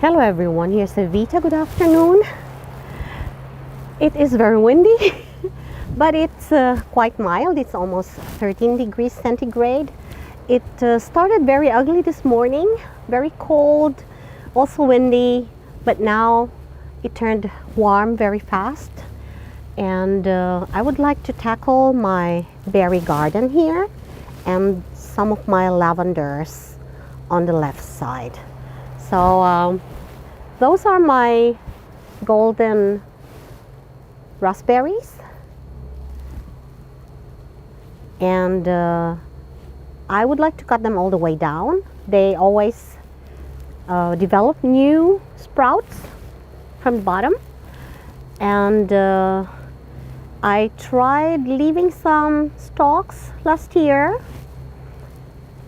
Hello everyone, here's Evita. Good afternoon. It is very windy, but it's quite mild. It's almost 13 degrees centigrade. It started very ugly this morning, very cold, also windy, but now it turned warm very fast. And I would like to tackle my berry garden here and some of my lavenders on the left side. So those are my golden raspberries, and I would like to cut them all the way down. They always develop new sprouts from the bottom, and I tried leaving some stalks last year,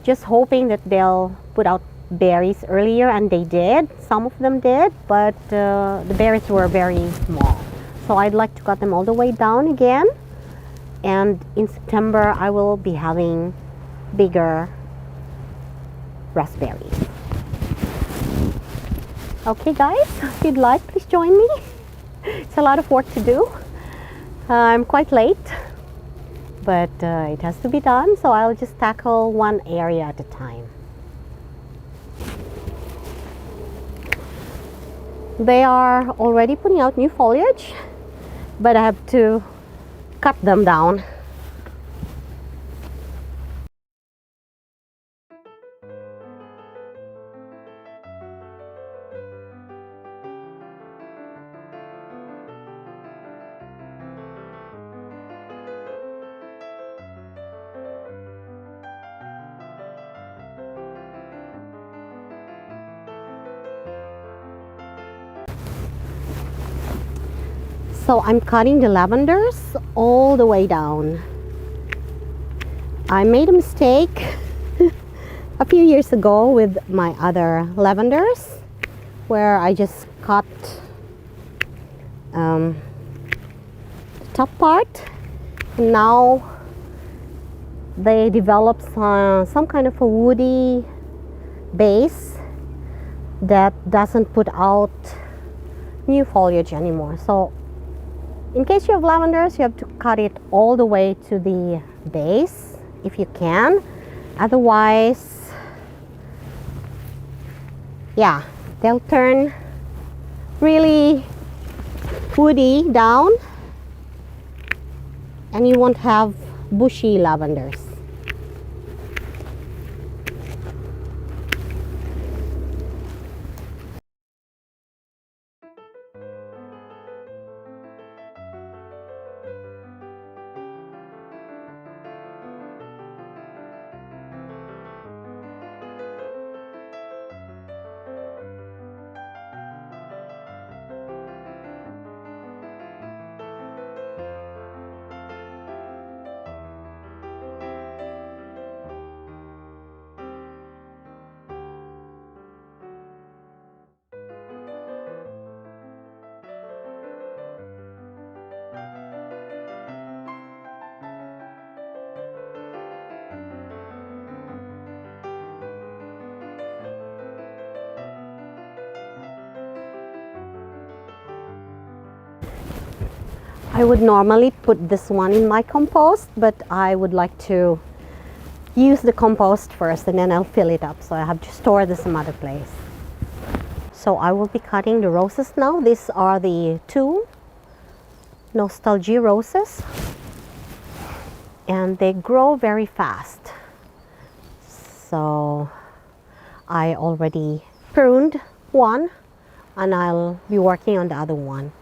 just hoping that they'll put out berries earlier, and they did. Some of them did, but the berries were very small. So I'd like to cut them all the way down again, and in September I will be having bigger raspberries. Okay guys, if you'd like, please join me. It's a lot of work to do. I'm quite late, but it has to be done, so I'll just tackle one area at a time. They are already putting out new foliage, but I have to cut them down. So I'm cutting the lavenders all the way down. I made a mistake a few years ago with my other lavenders, where I just cut the top part, and now they develop some kind of a woody base that doesn't put out new foliage anymore. So in case you have lavenders, you have to cut it all the way to the base if you can. Otherwise, yeah, they'll turn really woody down and you won't have bushy lavenders. I would normally put this one in my compost, but I would like to use the compost first and then I'll fill it up. So I have to store this some other place. So I will be cutting the roses now. These are the two nostalgie roses, and they grow very fast. So I already pruned one and I'll be working on the other one.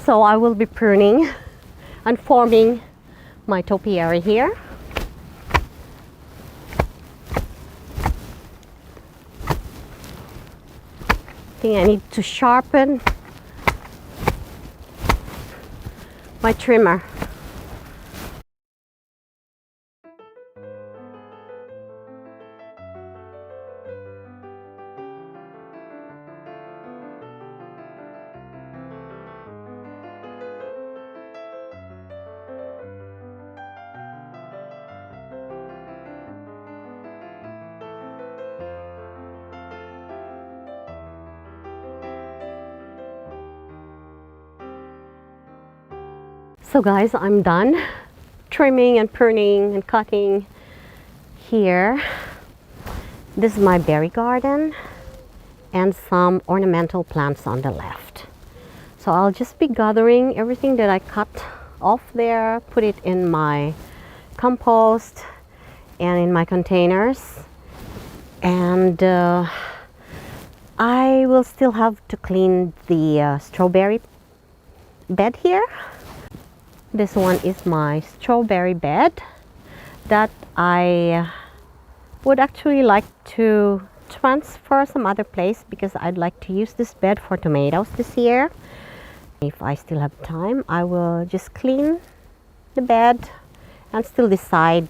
So I will be pruning and forming my topiary here. I think I need to sharpen my trimmer. So guys, I'm done trimming and pruning and cutting here. This is my berry garden and some ornamental plants on the left. So I'll just be gathering everything that I cut off there, put it in my compost and in my containers. And I will still have to clean the strawberry bed here. This one is my strawberry bed that I would actually like to transfer some other place because I'd like to use this bed for tomatoes this year. If I still have time, I will just clean the bed and still decide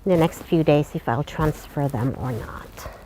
in the next few days if I'll transfer them or not.